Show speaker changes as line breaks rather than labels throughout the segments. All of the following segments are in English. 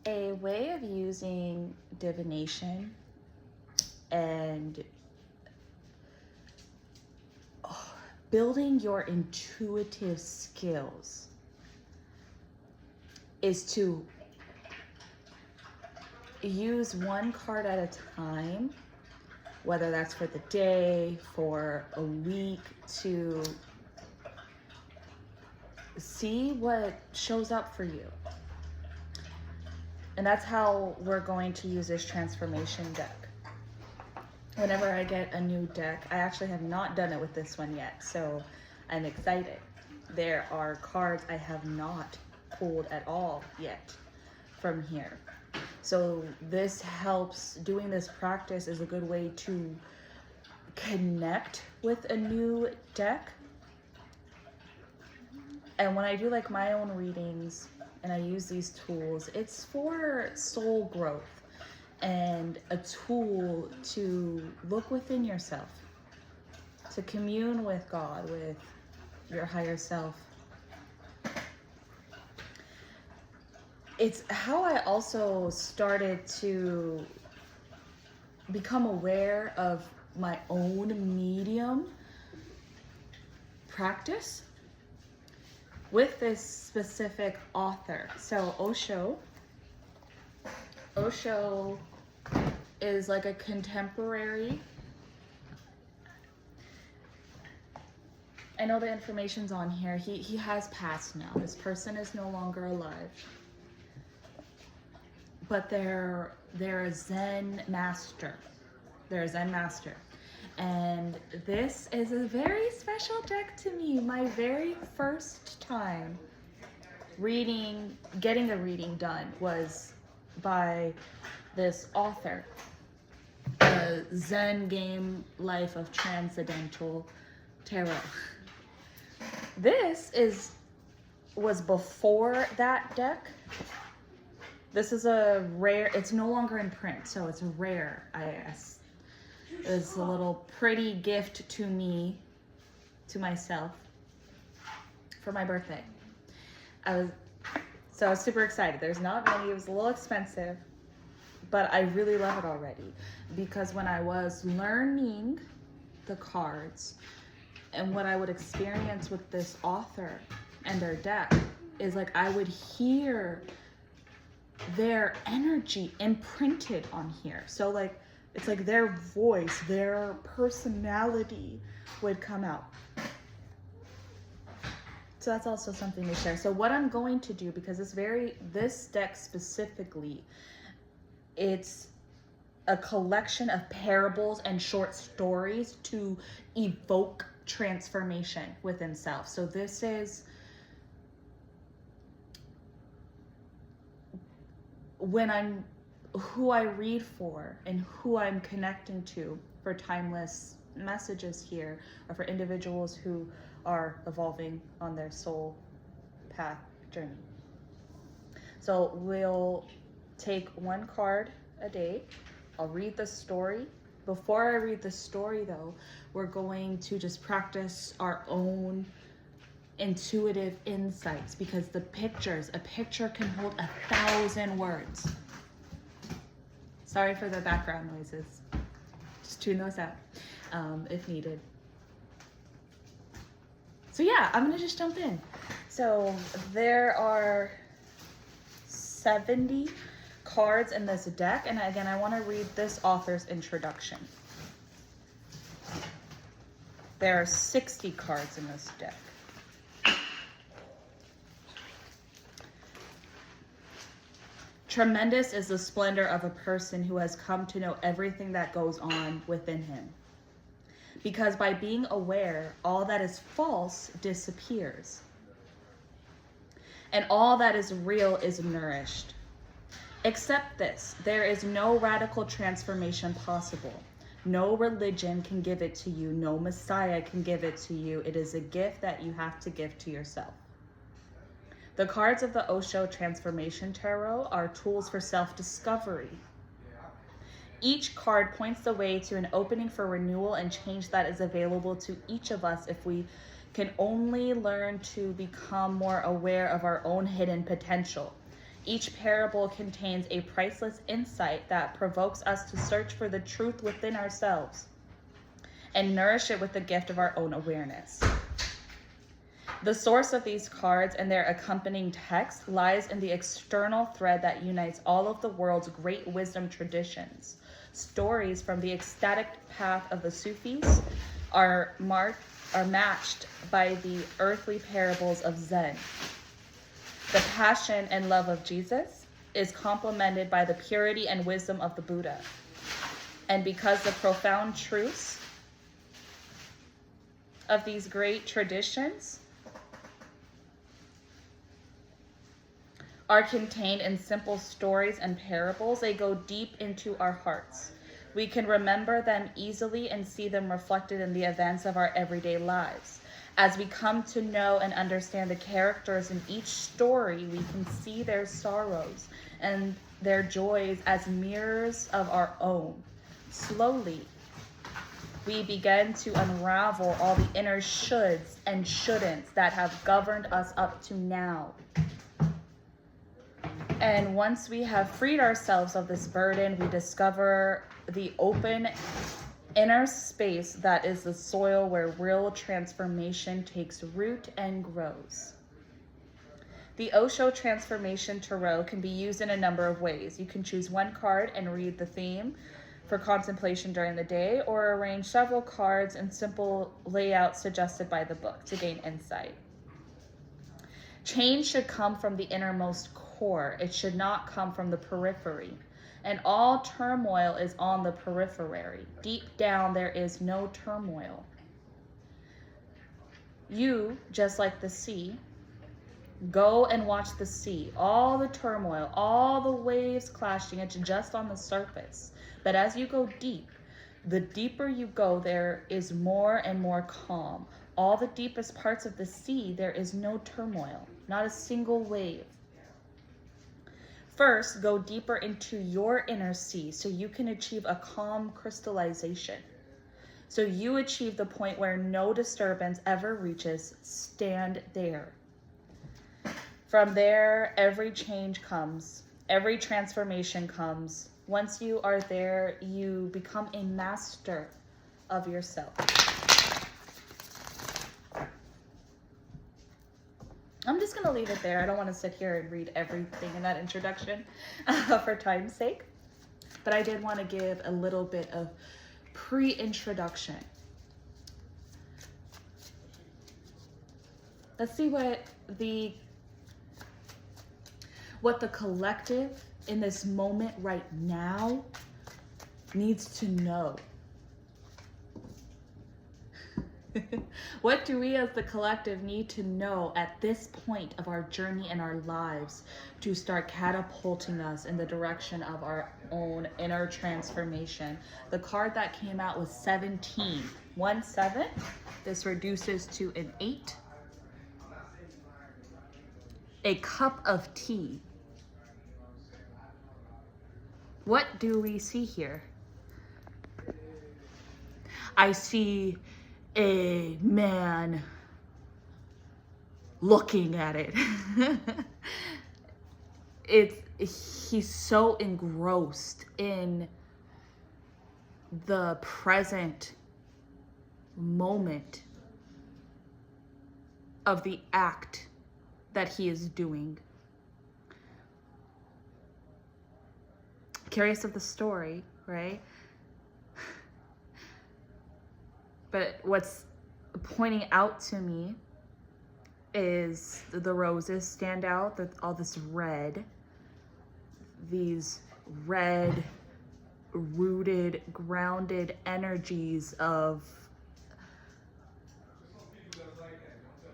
a way of using divination and building your intuitive skills is to use one card at a time, whether that's for the day, for a week, to see what shows up for you. And that's how we're going to use this transformation deck. Whenever I get a new deck, I actually have not done it with this one yet, so I'm excited. There are cards I have not pulled at all yet from here. So this helps, doing this practice is a good way to connect with a new deck. And when I do like my own readings and I use these tools, it's for soul growth and a tool to look within yourself, to commune with God, with your higher self. It's how I also started to become aware of my own medium practice with this specific author. So Osho is like a contemporary. I know the information's on here. He has passed now. This person is no longer alive. But they're a Zen master. They're a Zen master. And this is a very special deck to me. My very first time getting a reading done was by this author, The Zen Game Life of Transcendental Tarot. This was before that deck. This is a rare, it's no longer in print, so it's rare. It's a little pretty gift to me, to myself, for my birthday. I was super excited. There's not many, it was a little expensive, but I really love it already. Because when I was learning the cards and what I would experience with this author and their deck is like I would hear their energy imprinted on here. So like, it's like their voice, their personality would come out. So that's also something to share. So what I'm going to do, because this deck specifically, it's a collection of parables and short stories to evoke transformation within self. So this is who I read for and who I'm connecting to for timeless messages here, or for individuals who are evolving on their soul path journey. So we'll take one card a day. I'll read the story. Before I read the story though, we're going to just practice our own intuitive insights, because a picture can hold 1,000 words. Sorry for the background noises. Just tune those out if needed. So yeah, I'm gonna just jump in. So there are 70 cards in this deck, and again, I want to read this author's introduction. There are 60 cards in this deck. Tremendous is the splendor of a person who has come to know everything that goes on within him. Because by being aware, all that is false disappears. And all that is real is nourished. Accept this: there is no radical transformation possible. No religion can give it to you. No Messiah can give it to you. It is a gift that you have to give to yourself. The cards of the Osho Transformation Tarot are tools for self-discovery. Each card points the way to an opening for renewal and change that is available to each of us if we can only learn to become more aware of our own hidden potential. Each parable contains a priceless insight that provokes us to search for the truth within ourselves and nourish it with the gift of our own awareness. The source of these cards and their accompanying text lies in the external thread that unites all of the world's great wisdom traditions. Stories from the ecstatic path of the Sufis are matched by the earthly parables of Zen. The passion and love of Jesus is complemented by the purity and wisdom of the Buddha. And because the profound truths of these great traditions are contained in simple stories and parables, they go deep into our hearts. We can remember them easily and see them reflected in the events of our everyday lives. As we come to know and understand the characters in each story, we can see their sorrows and their joys as mirrors of our own. Slowly, we begin to unravel all the inner shoulds and shouldn'ts that have governed us up to now. And once we have freed ourselves of this burden, we discover the open inner space that is the soil where real transformation takes root and grows. The Osho Transformation Tarot can be used in a number of ways. You can choose one card and read the theme for contemplation during the day, or arrange several cards in simple layouts suggested by the book to gain insight. Change should come from the innermost core. It should not come from the periphery. And all turmoil is on the periphery. Deep down, there is no turmoil. You, just like the sea, go and watch the sea. All the turmoil, all the waves clashing, it's just on the surface. But as you go deep, the deeper you go, there is more and more calm. All the deepest parts of the sea, there is no turmoil, not a single wave. First, go deeper into your inner sea so you can achieve a calm crystallization. So you achieve the point where no disturbance ever reaches. Stand there. From there, every change comes, every transformation comes. Once you are there, you become a master of yourself. I'm just going to leave it there. I don't want to sit here and read everything in that introduction for time's sake. But I did want to give a little bit of pre-introduction. Let's see what the collective in this moment right now needs to know. What do we as the collective need to know at this point of our journey in our lives to start catapulting us in the direction of our own inner transformation? The card that came out was 17. 1-7. This reduces to an 8. A cup of tea. What do we see here? I see a man looking at it. He's so engrossed in the present moment of the act that he is doing. Curious of the story, right? But what's pointing out to me is the roses stand out, all this red, these red, rooted, grounded energies of,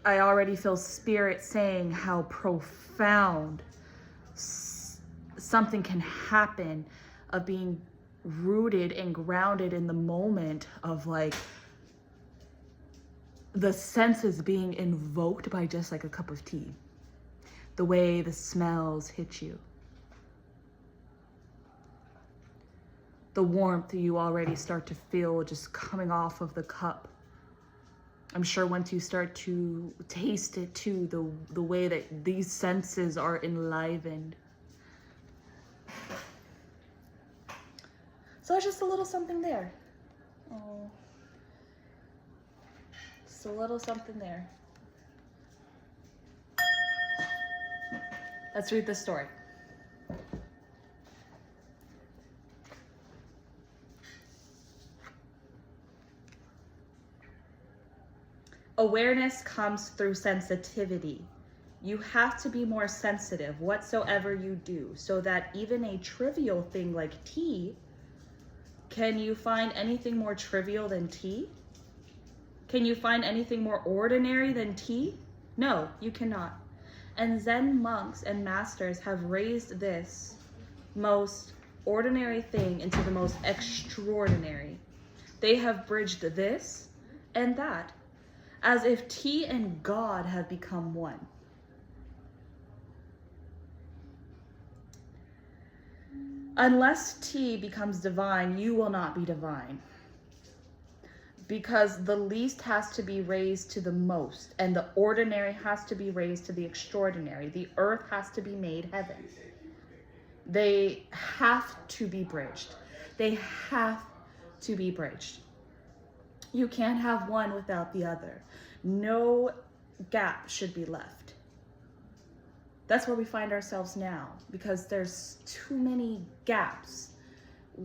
I already feel spirit saying how profound something can happen of being rooted and grounded in the moment of like the senses being invoked by just like a cup of tea. The way the smells hit you. The warmth you already start to feel just coming off of the cup. I'm sure once you start to taste it too, the way that these senses are enlivened. So there's just a little something there. Oh, just a little something there. Let's read the story. Awareness comes through sensitivity. You have to be more sensitive whatsoever you do, so that even a trivial thing like tea, can you find anything more trivial than tea? Can you find anything more ordinary than tea? No, you cannot. And Zen monks and masters have raised this most ordinary thing into the most extraordinary. They have bridged this and that, as if tea and God have become one. Unless tea becomes divine, you will not be divine. Because the least has to be raised to the most, and the ordinary has to be raised to the extraordinary. The earth has to be made heaven. They have to be bridged. They have to be bridged. You can't have one without the other. No gap should be left. That's where we find ourselves now, because there's too many gaps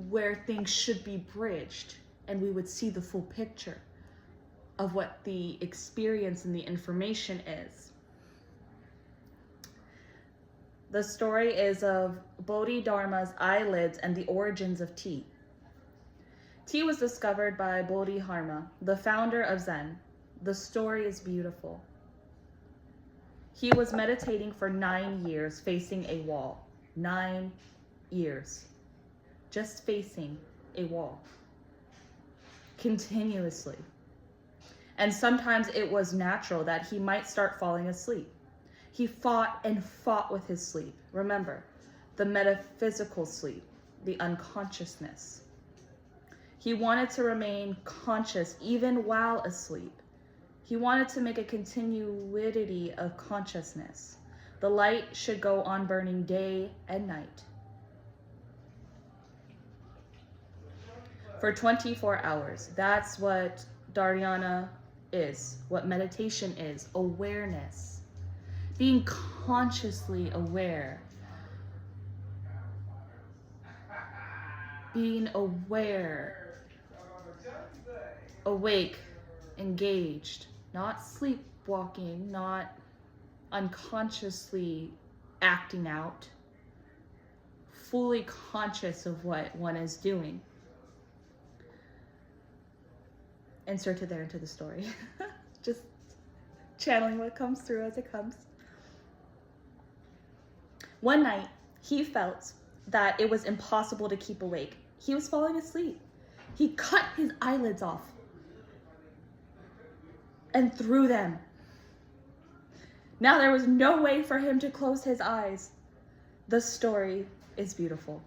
where things should be bridged, and we would see the full picture of what the experience and the information is. The story is of Bodhidharma's eyelids and the origins of tea. Tea was discovered by Bodhidharma, the founder of Zen. The story is beautiful. He was meditating for 9 years, facing a wall. 9 years. Just facing a wall. Continuously. And sometimes it was natural that he might start falling asleep. He fought and fought with his sleep. Remember, the metaphysical sleep, the unconsciousness. He wanted to remain conscious even while asleep. He wanted to make a continuity of consciousness. The light should go on burning day and night. For 24 hours. That's what dharana is, what meditation is, awareness. Being consciously aware. Being aware. Awake, engaged. Not sleepwalking, not unconsciously acting out. Fully conscious of what one is doing. Inserted there into the story. Just channeling what comes through as it comes. One night, he felt that it was impossible to keep awake. He was falling asleep. He cut his eyelids off and threw them. Now there was no way for him to close his eyes. The story is beautiful.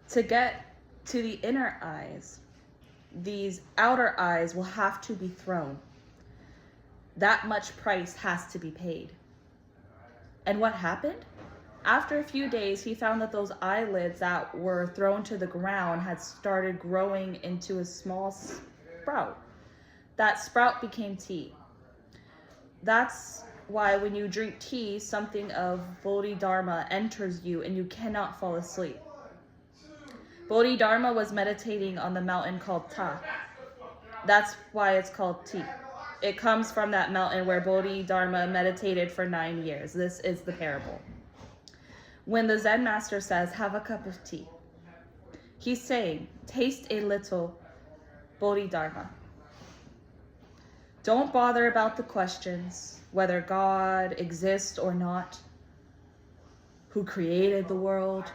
To get to the inner eyes, these outer eyes will have to be thrown. That much price has to be paid. And what happened? After a few days, he found that those eyelids that were thrown to the ground had started growing into a small sprout. That sprout became tea. That's why when you drink tea, something of Bodhidharma enters you and you cannot fall asleep. Bodhidharma was meditating on the mountain called Ta. That's why it's called tea. It comes from that mountain where Bodhidharma meditated for 9 years. This is the parable. When the Zen master says, have a cup of tea, he's saying, taste a little Bodhidharma. Don't bother about the questions, whether God exists or not, who created the world,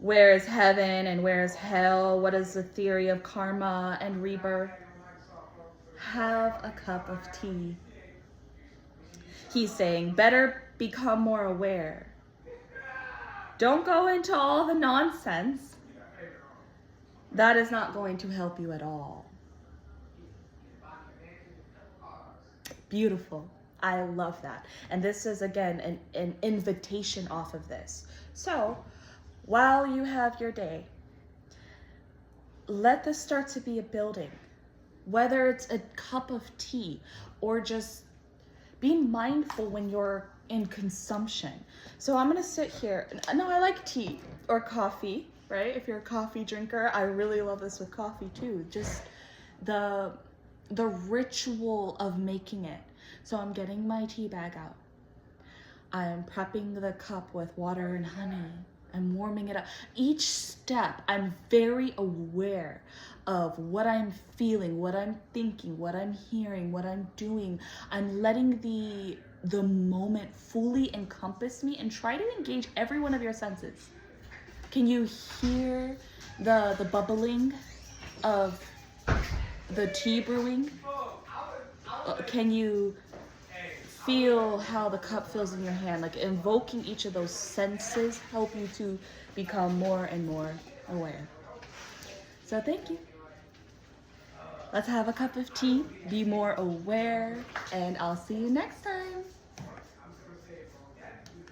where is heaven and where is hell, what is the theory of karma and rebirth. Have a cup of tea. He's saying, better become more aware. Don't go into all the nonsense. That is not going to help you at all. Beautiful. I love that. And this is, again, an invitation off of this. So, while you have your day, let this start to be a building, whether it's a cup of tea or just be mindful when you're in consumption. So I'm gonna sit here. No, I like tea or coffee, right? If you're a coffee drinker, I really love this with coffee too. Just the ritual of making it. So I'm getting my tea bag out. I'm prepping the cup with water and honey. I'm warming it up. Each step, I'm very aware of what I'm feeling, what I'm thinking, what I'm hearing, what I'm doing. I'm letting the moment fully encompass me and try to engage every one of your senses. Can you hear the bubbling of the tea brewing? Can you feel how the cup feels in your hand? Like invoking each of those senses help you to become more and more aware. So thank you. Let's have a cup of tea, be more aware, and I'll see you next time.